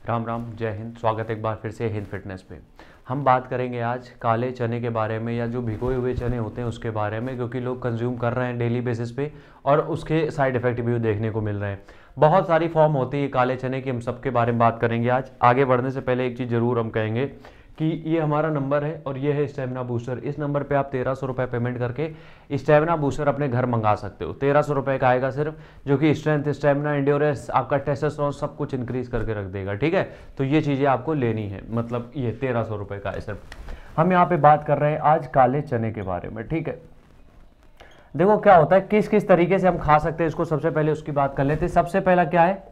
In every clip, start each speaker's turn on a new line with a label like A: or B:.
A: राम राम, जय हिंद। स्वागत है एक बार फिर से हिंद फिटनेस पे। हम बात करेंगे आज काले चने के बारे में, या जो भिगोए हुए चने होते हैं उसके बारे में, क्योंकि लोग कंज्यूम कर रहे हैं डेली बेसिस पे और उसके साइड इफेक्ट भी देखने को मिल रहे हैं। बहुत सारी फॉर्म होती है काले चने की, हम सबके बारे में बात करेंगे आज। आगे बढ़ने से पहले एक चीज़ ज़रूर हम कहेंगे कि ये हमारा नंबर है और ये है स्टेमिना बूस्टर। इस नंबर पे आप 1300 रुपये पेमेंट करके स्टेमिना बूस्टर अपने घर मंगा सकते हो। 1300 रुपये का आएगा सिर्फ, जो कि स्ट्रेंथ, स्टेमिना, एंड्योरेंस, आपका टेस्टोस्टेरोन सब कुछ इंक्रीज करके रख देगा। ठीक है, तो ये चीज़ें आपको लेनी है, मतलब ये 1300 रुपये का है सिर्फ। हम यहाँ पे बात कर रहे हैं आज काले चने के बारे में। ठीक है, देखो क्या होता है, किस किस तरीके से हम खा सकते हैं इसको, सबसे पहले उसकी बात कर लेते हैं। सबसे पहला क्या है,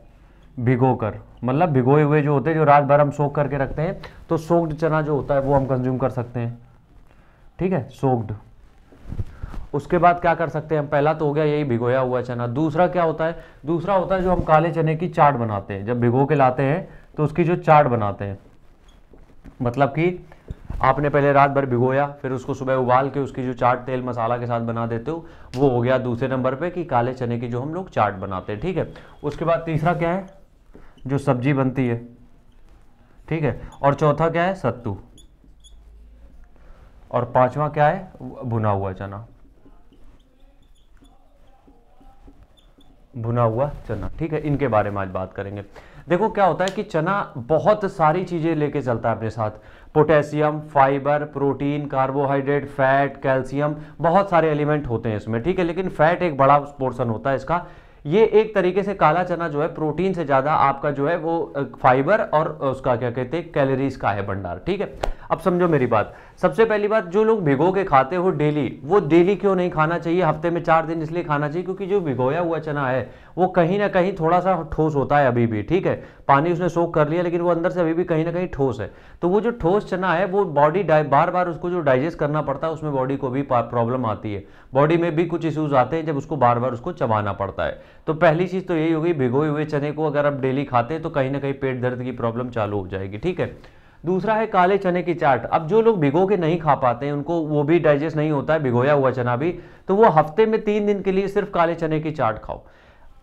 A: भिगोकर, मतलब भिगोए हुए जो होते हैं, जो रात भर हम सोख करके रखते हैं, तो सोक्ड चना जो होता है वो हम कंज्यूम कर सकते हैं। ठीक है, सोक्ड। उसके बाद क्या कर सकते हैं हम, पहला तो हो गया यही भिगोया हुआ चना। दूसरा क्या होता है, दूसरा होता है जो हम काले चने की चाट बनाते हैं। जब भिगो के लाते हैं तो उसकी जो चाट बनाते हैं, मतलब कि आपने पहले रात भर भिगोया, फिर उसको सुबह उबाल के उसकी जो चाट तेल मसाला के साथ बना देते हो, वो हो गया दूसरे नंबर पे कि काले चने की जो हम लोग चाट बनाते हैं। ठीक है, उसके बाद तीसरा क्या है, जो सब्जी बनती है। ठीक है, और चौथा क्या है, सत्तू। और पांचवा क्या है, भुना हुआ चना। भुना हुआ चना। ठीक है, इनके बारे में आज बात करेंगे। देखो क्या होता है कि चना बहुत सारी चीजें लेके चलता है अपने साथ, potassium, fibre, protein, carbohydrate, fat, calcium, बहुत सारे एलिमेंट होते हैं इसमें। ठीक है, लेकिन फैट एक बड़ा पोर्शन होता है इसका। ये एक तरीके से काला चना जो है प्रोटीन से ज़्यादा आपका जो है वो फाइबर और उसका क्या कहते हैं, कैलोरीज का है भंडार। ठीक है, अब समझो मेरी बात। सबसे पहली बात, जो लोग भिगो के खाते हो डेली, वो डेली क्यों नहीं खाना चाहिए, हफ्ते में 4 दिन इसलिए खाना चाहिए क्योंकि जो भिगोया हुआ चना है वो कहीं ना कहीं थोड़ा सा ठोस होता है अभी भी। ठीक है, पानी उसने सोख कर लिया लेकिन वो अंदर से अभी भी कहीं ना कहीं ठोस है। तो वो जो ठोस चना है वो बॉडी बार बार उसको जो डाइजेस्ट करना पड़ता है, उसमें बॉडी को भी प्रॉब्लम आती है, बॉडी में भी कुछ इश्यूज आते हैं जब उसको बार बार उसको चबाना पड़ता है। तो पहली चीज़ तो यही होगी, भिगोए हुए चने को अगर आप डेली खाते हैं तो कहीं ना कहीं पेट दर्द की प्रॉब्लम चालू हो जाएगी। ठीक है, दूसरा है काले चने की चाट। अब जो लोग भिगो के नहीं खा पाते हैं, उनको वो भी डाइजेस्ट नहीं होता है भिगोया हुआ चना भी, तो वो हफ्ते में 3 दिन के लिए सिर्फ काले चने की चाट खाओ।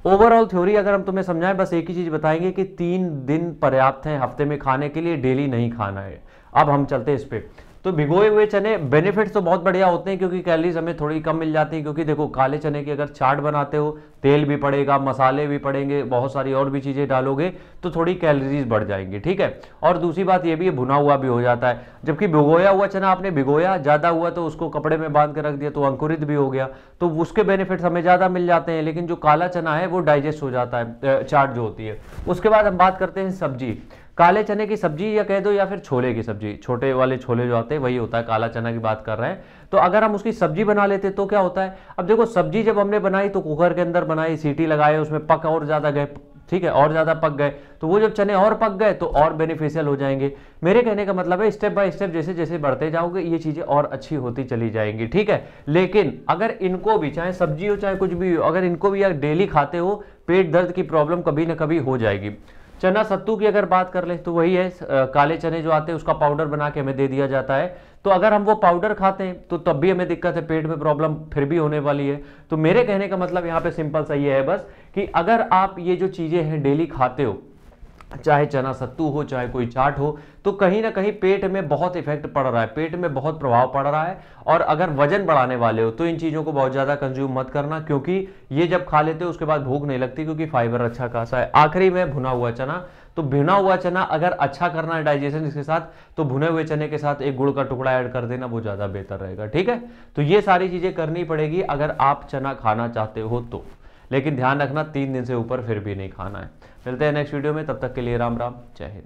A: ओवरऑल थ्योरी अगर हम तुम्हें समझाएं, बस एक ही चीज बताएंगे कि 3 दिन पर्याप्त है हफ्ते में खाने के लिए, डेली नहीं खाना है। अब हम चलते हैं इस पे। तो भिगोए हुए चने बेनिफिट्स तो बहुत बढ़िया होते हैं, क्योंकि कैलोरीज हमें थोड़ी कम मिल जाती हैं। क्योंकि देखो काले चने की अगर चाट बनाते हो, तेल भी पड़ेगा, मसाले भी पड़ेंगे, बहुत सारी और भी चीज़ें डालोगे तो थोड़ी कैलोरीज बढ़ जाएंगी। ठीक है, और दूसरी बात ये भी है, भुना हुआ भी हो जाता है। जबकि भिगोया हुआ चना आपने भिगोया, ज़्यादा हुआ तो उसको कपड़े में बांध के रख दिया तो अंकुरित भी हो गया, तो उसके बेनिफिट्स हमें ज़्यादा मिल जाते हैं। लेकिन जो काला चना है वो डाइजेस्ट हो जाता है, चाट जो होती है। उसके बाद हम बात करते हैं सब्जी। काले चने की सब्जी या कह दो, या फिर छोले की सब्जी, छोटे वाले छोले जो आते हैं वही होता है, काला चना की बात कर रहे हैं। तो अगर हम उसकी सब्जी बना लेते तो क्या होता है, अब देखो सब्जी जब हमने बनाई तो कुकर के अंदर बनाई, सीटी लगाए, उसमें पक और ज़्यादा गए। ठीक है, और ज़्यादा पक गए तो वो जब चने और पक गए तो और बेनिफिशियल हो जाएंगे। मेरे कहने का मतलब है स्टेप बाय स्टेप जैसे जैसे बढ़ते जाओगे ये चीज़ें और अच्छी होती चली जाएंगी। ठीक है, लेकिन अगर इनको भी, चाहे सब्जी हो चाहे कुछ भी हो, अगर इनको भी डेली खाते हो, पेट दर्द की प्रॉब्लम कभी ना कभी हो जाएगी। चना सत्तू की अगर बात कर ले तो वही है, काले चने जो आते हैं उसका पाउडर बना के हमें दे दिया जाता है। तो अगर हम वो पाउडर खाते हैं तो तब भी हमें दिक्कत है, पेट में प्रॉब्लम फिर भी होने वाली है। तो मेरे कहने का मतलब यहाँ पे सिंपल सा ये है बस, कि अगर आप ये जो चीज़ें हैं डेली खाते हो, चाहे चना सत्तू हो चाहे कोई चाट हो, तो कहीं ना कहीं पेट में बहुत इफेक्ट पड़ रहा है, पेट में बहुत प्रभाव पड़ रहा है। और अगर वजन बढ़ाने वाले हो तो इन चीज़ों को बहुत ज़्यादा कंज्यूम मत करना, क्योंकि ये जब खा लेते हो उसके बाद भूख नहीं लगती, क्योंकि फाइबर अच्छा खासा है। आखिरी में भुना हुआ चना, तो भुना हुआ चना अगर अच्छा करना है डाइजेशन इसके साथ, तो भुने हुए चने के साथ एक गुड़ का टुकड़ा ऐड कर देना, वो ज़्यादा बेहतर रहेगा। ठीक है, तो ये सारी चीज़ें करनी पड़ेगी अगर आप चना खाना चाहते हो तो, लेकिन ध्यान रखना 3 दिन से ऊपर फिर भी नहीं खाना है। मिलते हैं नेक्स्ट वीडियो में, तब तक के लिए राम राम, जय हिंद।